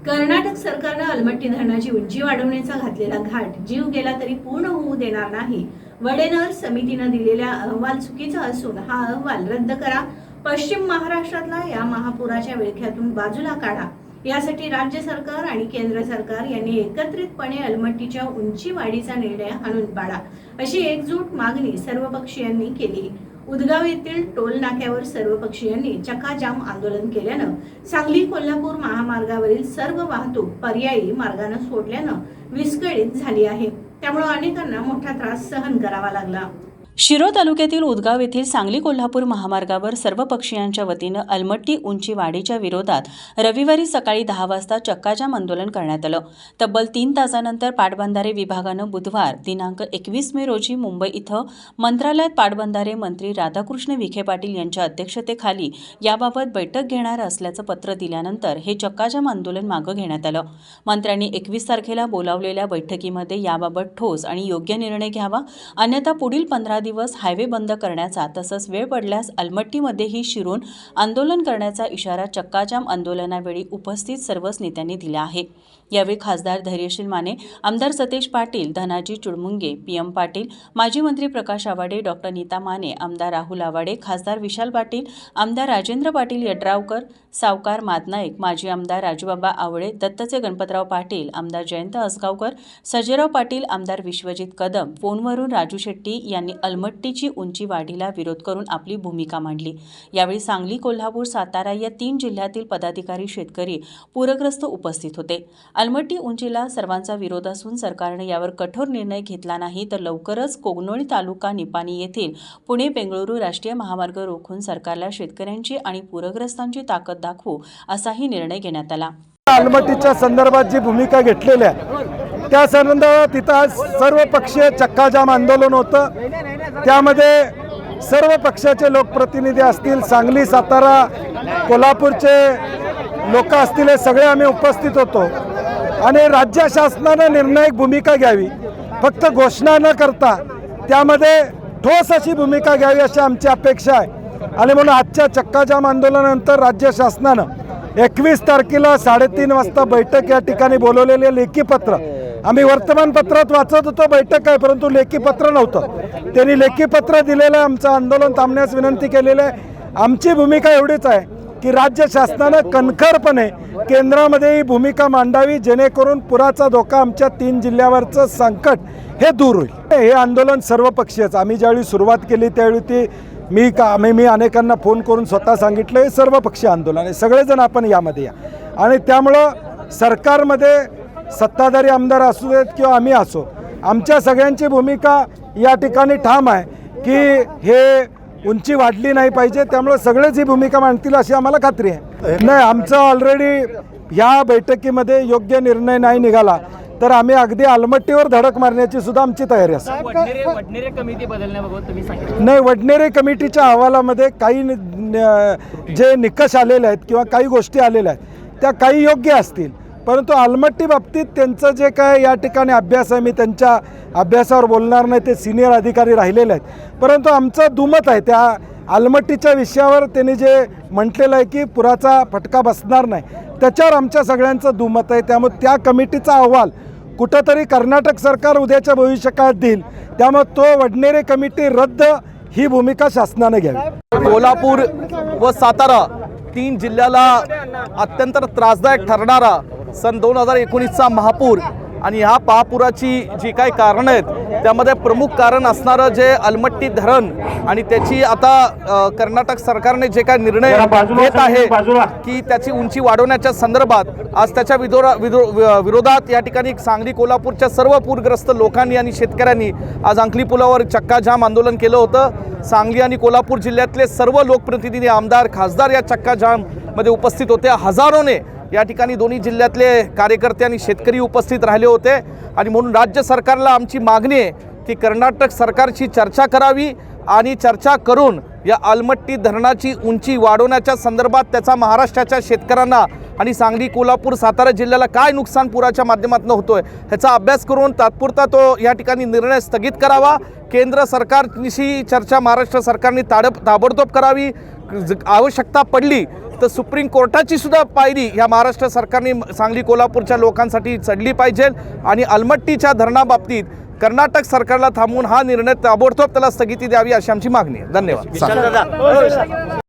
कर्नाटक सरकारनं अलमट्टी धरणाची उंची वाढवण्याचा घातलेला घाट जीव गेला तरी पूर्ण होऊ देणार नाही. वडेनर समितीनं दिलेला अहवाल चुकीचा असून हा अहवाल रद्द करा. पश्चिम महाराष्ट्रातला या महापुराच्या विळख्यातून बाजूला काढा. यासाठी राज्य सरकार आणि केंद्र सरकार यांनी एकत्रितपणे अलमट्टीच्या उंची वाढीचा निर्णय हाणून पाडा, अशी एकजूट मागणी सर्वपक्षीयांनी केली. उदगाव येथील टोल नाक्यावर सर्वपक्षीयांनी चक्काजाम आंदोलन केल्यानं सांगली कोल्हापूर महामार्गावरील सर्व वाहतूक पर्यायी मार्गाने सोडल्यानं विस्कळीत झाली आहे. त्यामुळे अनेकांना मोठा त्रास सहन करावा लागला. शिरोळ तालुक्यातील उदगाव येथील सांगली कोल्हापूर महामार्गावर सर्वपक्षीयांच्या वतीनं अलमट्टी उंची वाढीच्या विरोधात रविवारी सकाळी 10 वाजता चक्काजाम आंदोलन करण्यात आलं. तब्बल 3 तासानंतर पाटबंधारे विभागानं बुधवार दिनांक 21 मे रोजी मुंबई इथं मंत्रालयात पाटबंधारे मंत्री राधाकृष्ण विखे पाटील यांच्या अध्यक्षतेखाली याबाबत बैठक घेणार असल्याचं पत्र दिल्यानंतर हे चक्काजाम आंदोलन मागं घेण्यात आलं. मंत्र्यांनी 21 तारखेला बोलावलेल्या बैठकीमध्ये याबाबत ठोस आणि योग्य निर्णय घ्यावा, अन्यथा पुढील 15 दिवस हायवे बंद करण्याचा तसंच वेळ पडल्यास अलमट्टीमध्येही शिरून आंदोलन करण्याचा इशारा चक्काजाम आंदोलनावेळी उपस्थित सर्वच नेत्यांनी दिला आहे. यावेळी खासदार धैर्यशील माने, आमदार सतेज पाटील, धनाजी चुडमुंगे, PM पाटील, माजी मंत्री प्रकाश आवाडे, डॉक्टर नीता माने, आमदार राहुल आवाडे, खासदार विशाल पाटील, आमदार राजेंद्र पाटील यड्रावकर, सावकार मादनाईक, माजी आमदार राजूबाबा आवळे, दत्तचे गणपतराव पाटील, आमदार जयंत असगावकर, सजयराव पाटील, आमदार विश्वजित कदम, फोनवरून राजू शेट्टी यांनी अलमट्टीची उंची वाढीला विरोध करून आपली भूमिका मांडली. यावेळी सांगली, कोल्हापूर, सातारा या 3 जिल्ह्यातील पदाधिकारी, शेतकरी, पूरग्रस्त उपस्थित होते. अलमट्टी उंचीला सर्वांचा विरोध असून सरकारने यावर कठोर निर्णय घेतला नाही तर लवकरच कोगनोळी तालुका निपाणी येथील पुणे बेंगळुरू राष्ट्रीय महामार्ग रोखून सरकारला शेतकऱ्यांची आणि पूरग्रस्तांची ताकद दाखवू असाही निर्णय घेण्यात आला. अलमट्टीच्या संदर्भात जी भूमिका घेतलेली आहे त्या संदर्भात तिथं आज सर्व पक्षीय चक्काजाम आंदोलन होतं. त्यामध्ये सर्व पक्षाचे लोकप्रतिनिधी असतील, सांगली, सातारा, कोल्हापूरचे लोक असतील, हे सगळे आम्ही उपस्थित होतो. आणि राज्य शासनाने निर्णायक भूमिका घ्यावी, फक्त घोषणा न करता त्यामध्ये ठोस अशी भूमिका घ्यावी अशी आमची अपेक्षा आहे. आणि म्हणून आजच्या चक्काजाम आंदोलनानंतर राज्य शासनानं 21 तारखेला 3:30 वाजता बैठक या ठिकाणी बोलवलेले लेखी पत्र आम्ही वर्तमानपत्रात वाचत होतो बैठक आहे, परंतु लेखी पत्र नव्हतं. त्यांनी लेखी पत्र दिलेलं आहे, आमचं आंदोलन थांबण्यास विनंती केलेली आहे. आमची भूमिका एवढीच आहे की राज्य शासनानं कणखरपणे केंद्रामध्ये ही भूमिका मांडावी, जेणेकरून पुराचा धोका आमच्या 3 जिल्ह्यावरचं संकट हे दूर होईल. हे आंदोलन सर्वपक्षीयच. आम्ही ज्यावेळी सुरुवात केली त्यावेळी मी अनेकांना फोन करून स्वतः सांगितलं हे सर्वपक्षीय आंदोलन आहे, सगळेजण आपण यामध्ये या. आणि त्यामुळं सरकारमध्ये सत्ताधारी आमदार असू देत किंवा आम्ही असो, आमच्या सगळ्यांची भूमिका या ठिकाणी ठाम आहे की हे उंची वाढली नाही पाहिजे. त्यामुळे सगळेच ही भूमिका मांडतील अशी आम्हाला खात्री आहे. नाही, आमचं ऑलरेडी ह्या बैठकीमध्ये योग्य निर्णय नाही निघाला तर आम्ही अगदी अलमट्टीवर धडक मारण्याची सुद्धा आमची तयारी असेल. वडनेरे कमिटी बदलण्याबाबत तुम्ही सांगितलं नाही, वडनेरे कमिटीच्या अहवालामध्ये काही जे निकष आलेले आहेत किंवा काही गोष्टी आलेल्या आहेत त्या काही योग्य असतील, परंतु अलमट्टी बाबतीत त्यांचं जे काय या ठिकाणी अभ्यास आहे, मी त्यांच्या अभ्यासावर बोलणार नाही, ते सिनियर अधिकारी राहिलेले आहेत. परंतु आमचं दुमत आहे त्या अलमट्टीच्या विषयावर त्यांनी जे म्हटलेलं आहे की पुराचा फटका बसणार नाही, त्याच्यावर आमच्या सगळ्यांचं दुमत आहे. त्यामुळे त्या कमिटीचा अहवाल कुठंतरी कर्नाटक सरकार उद्याच्या भविष्यकाळात देईल. त्यामुळे तो वडनेरे कमिटी रद्द ही भूमिका शासनाने घ्यावी. कोल्हापूर व सातारा 3 जिल्ह्याला अत्यंत त्रासदायक ठरणारा सन 2019चा महापूर आणि ह्या महापुराची जी काही कारणं आहेत त्यामध्ये प्रमुख कारण असणारं जे अलमट्टी धरण आणि त्याची आता कर्नाटक सरकारने जे काही निर्णय घेत आहे की त्याची उंची वाढवण्याच्या संदर्भात आज त्याच्या विरोधात या ठिकाणी सांगली कोल्हापूरच्या सर्व पूरग्रस्त लोकांनी आणि शेतकऱ्यांनी आज अंकली पुलावर चक्काजाम आंदोलन केलं होतं. सांगली आणि कोल्हापूर जिल्ह्यातले सर्व लोकप्रतिनिधी, आमदार, खासदार या चक्काजाममध्ये उपस्थित होते. हजारोने या ठिकाणी दोन्ही जिल्ह्यातले कार्यकर्ते आणि शेतकरी उपस्थित राहिले होते. आणि म्हणून राज्य सरकारला आमची मागणी आहे की कर्नाटक सरकारची चर्चा करावी आणि चर्चा करून या अलमट्टी धरणाची उंची वाढवण्याच्या संदर्भात त्याचा महाराष्ट्राच्या शेतकऱ्यांना आणि सांगली, कोल्हापूर, सातारा जिल्ह्याला काय नुकसान पुराच्या माध्यमातून होतोय ह्याचा अभ्यास करून तात्पुरता तो या ठिकाणी निर्णय स्थगित करावा. केंद्र सरकारशी चर्चा महाराष्ट्र सरकारने ताबडतोब करावी. आवश्यकता पडली तर सुप्रीम कोर्टाची सुद्धा पायरी ह्या महाराष्ट्र सरकारने सांगली कोल्हापूरच्या लोकांसाठी चढली पाहिजे आणि अलमट्टीच्या धरणाबाबतीत कर्नाटक सरकारला थांबवून हा निर्णय ताबडतोब त्याला स्थगिती द्यावी अशी आमची मागणी आहे. धन्यवाद.